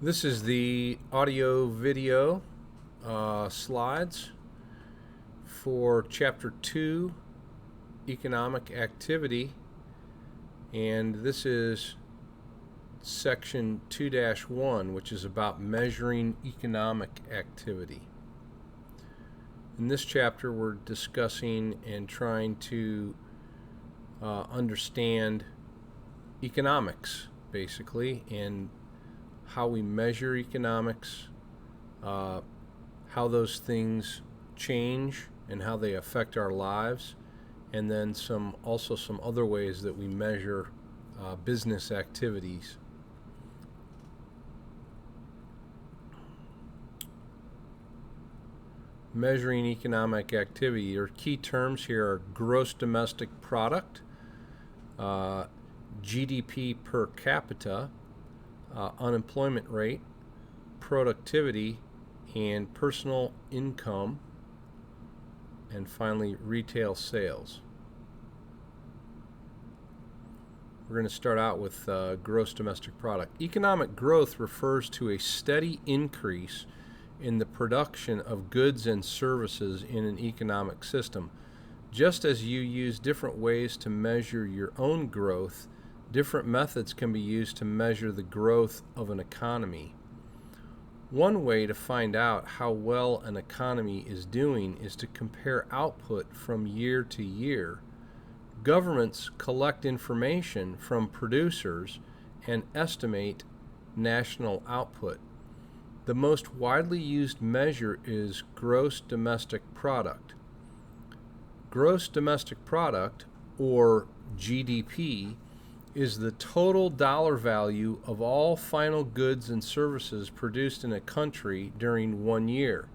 This is the audio video slides for Chapter 2, Economic Activity, and this is Section 2-1, which is about measuring economic activity. In this chapter, we're discussing and trying to understand economics, basically, and how we measure economics, how those things change and how they affect our lives, and then some other ways that we measure business activities. Measuring economic activity. Your key terms here are gross domestic product, GDP per capita, unemployment rate, productivity, and personal income, and finally retail sales. We're going to start out with gross domestic product. Economic growth refers to a steady increase in the production of goods and services in an economic system. Just as you use different ways to measure your own growth, different methods can be used to measure the growth of an economy. One way to find out how well an economy is doing is to compare output from year to year. Governments collect information from producers and estimate national output. The most widely used measure is gross domestic product. Gross domestic product, or GDP, is the total dollar value of all final goods and services produced in a country during 1 year.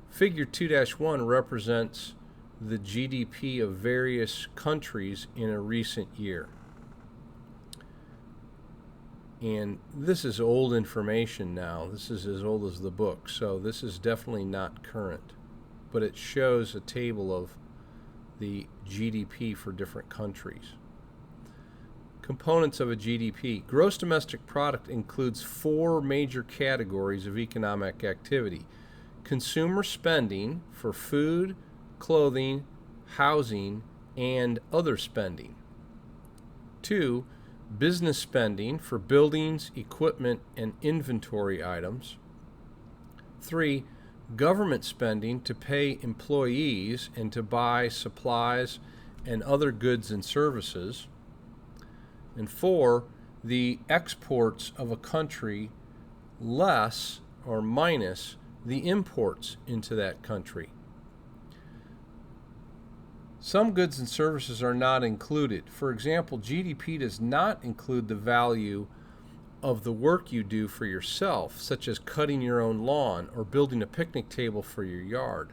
Figure 2-1 represents the GDP of various countries in a recent year. And this is old information now. This is as old as the book, so this is definitely not current. But it shows a table of the GDP for different countries. Components of a GDP. Gross domestic product includes 4 major categories of economic activity. Consumer spending for food, clothing, housing, and other spending. 2. Business spending for buildings, equipment, and inventory items. 3. Government spending to pay employees and to buy supplies and other goods and services. And 4, the exports of a country less or minus the imports into that country. Some goods and services are not included. For example, GDP does not include the value of the work you do for yourself, such as cutting your own lawn or building a picnic table for your yard.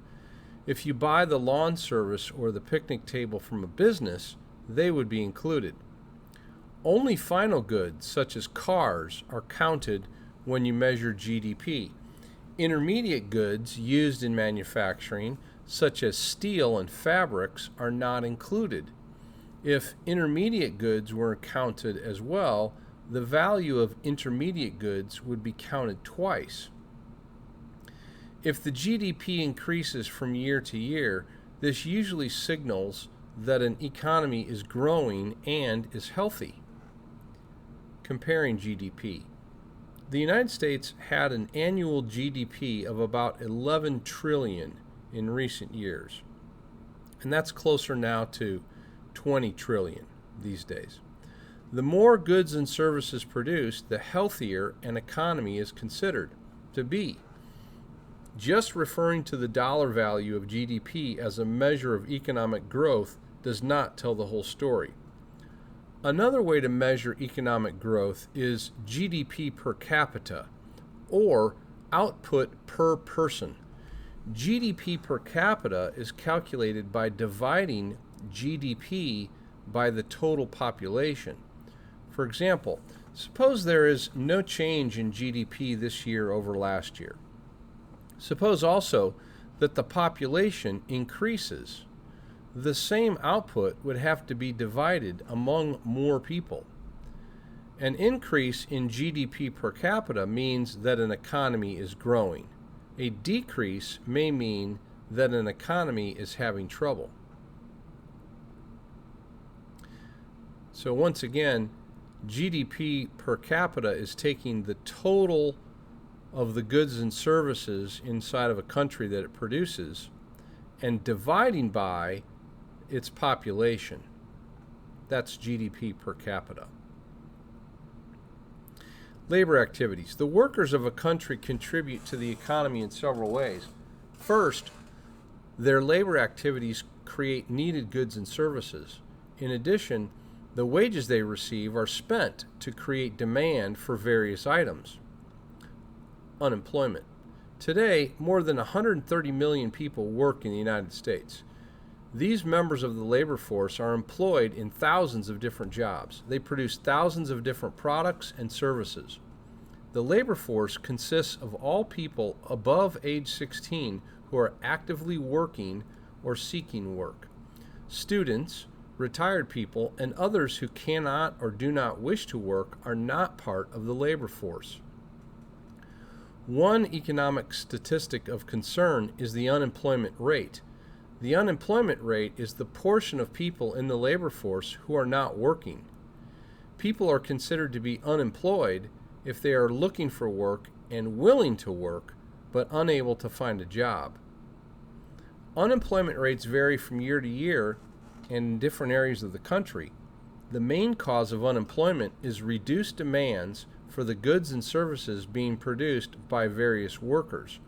If you buy the lawn service or the picnic table from a business, they would be included. Only final goods, such as cars, are counted when you measure GDP. Intermediate goods used in manufacturing, such as steel and fabrics, are not included. If intermediate goods were counted as well, the value of intermediate goods would be counted twice. If the GDP increases from year to year, this usually signals that an economy is growing and is healthy. Comparing GDP. The United States had an annual GDP of about 11 trillion in recent years, and that's closer now to 20 trillion these days. The more goods and services produced, the healthier an economy is considered to be. Just referring to the dollar value of GDP as a measure of economic growth does not tell the whole story. Another way to measure economic growth is GDP per capita, or output per person. GDP per capita is calculated by dividing GDP by the total population. For example, suppose there is no change in GDP this year over last year. Suppose also that the population increases. The same output would have to be divided among more people. An increase in GDP per capita means that an economy is growing. A decrease may mean that an economy is having trouble. So once again, GDP per capita is taking the total of the goods and services inside of a country that it produces and dividing by its population. That's GDP per capita. Labor activities. The workers of a country contribute to the economy in several ways. First, their labor activities create needed goods and services. In addition, the wages they receive are spent to create demand for various items. Unemployment. Today, more than 130 million people work in the United States. These members of the labor force are employed in thousands of different jobs. They produce thousands of different products and services. The labor force consists of all people above age 16 who are actively working or seeking work. Students, retired people, and others who cannot or do not wish to work are not part of the labor force. One economic statistic of concern is the unemployment rate. The unemployment rate is the portion of people in the labor force who are not working. People are considered to be unemployed if they are looking for work and willing to work, but unable to find a job. Unemployment rates vary from year to year and in different areas of the country. The main cause of unemployment is reduced demands for the goods and services being produced by various workers.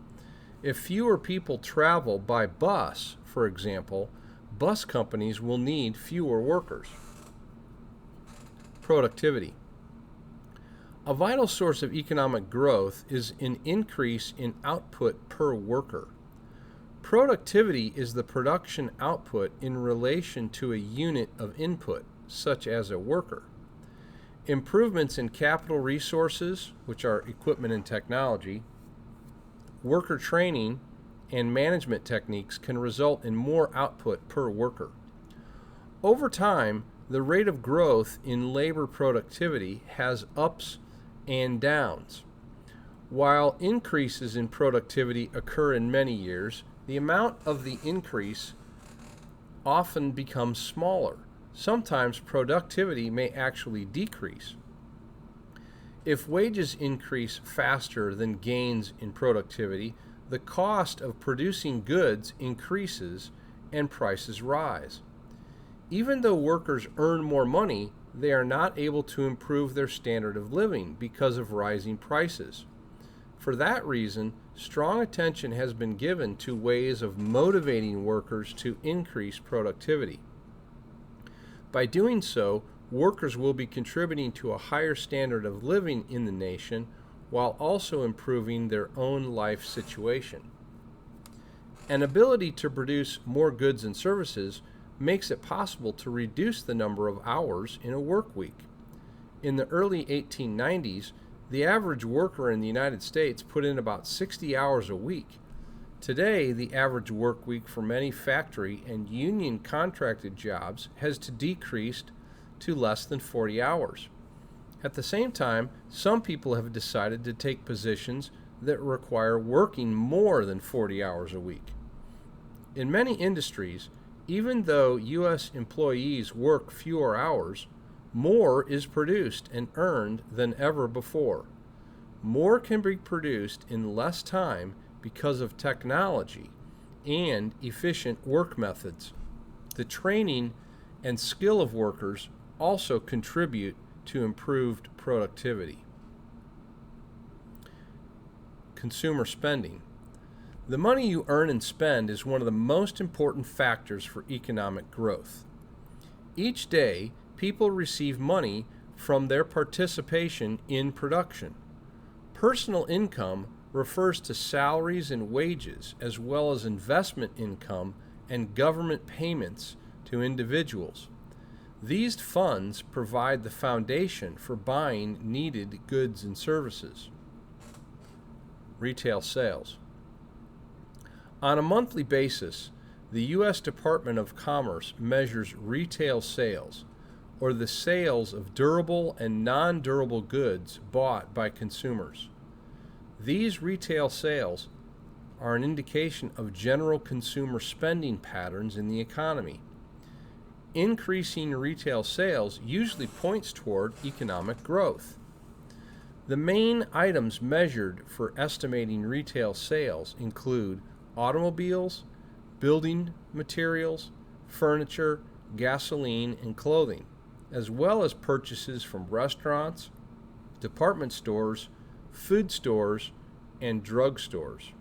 If fewer people travel by bus, for example, bus companies will need fewer workers. Productivity. A vital source of economic growth is an increase in output per worker. Productivity is the production output in relation to a unit of input, such as a worker. Improvements in capital resources, which are equipment and technology, worker training, and management techniques can result in more output per worker. Over time, the rate of growth in labor productivity has ups and downs. While increases in productivity occur in many years, the amount of the increase often becomes smaller. Sometimes productivity may actually decrease. If wages increase faster than gains in productivity, the cost of producing goods increases and prices rise. Even though workers earn more money, they are not able to improve their standard of living because of rising prices. For that reason, strong attention has been given to ways of motivating workers to increase productivity. By doing so, workers will be contributing to a higher standard of living in the nation while also improving their own life situation. An ability to produce more goods and services makes it possible to reduce the number of hours in a work week. In the early 1890s, the average worker in the United States put in about 60 hours a week. Today, the average work week for many factory and union contracted jobs has decreased to less than 40 hours. At the same time, some people have decided to take positions that require working more than 40 hours a week. In many industries, even though U.S. employees work fewer hours, more is produced and earned than ever before. More can be produced in less time because of technology and efficient work methods. The training and skill of workers also contribute to improved productivity. Consumer spending. The money you earn and spend is one of the most important factors for economic growth. Each day, people receive money from their participation in production. Personal income refers to salaries and wages, as well as investment income and government payments to individuals. These funds provide the foundation for buying needed goods and services. Retail sales. On a monthly basis, the U.S. Department of Commerce measures retail sales. or the sales of durable and non-durable goods bought by consumers. These retail sales are an indication of general consumer spending patterns in the economy. Increasing retail sales usually points toward economic growth. The main items measured for estimating retail sales include automobiles, building materials, furniture, gasoline, and clothing, as well as purchases from restaurants, department stores, food stores, and drug stores.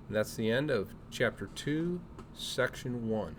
That's the end of Chapter 2, Section 1.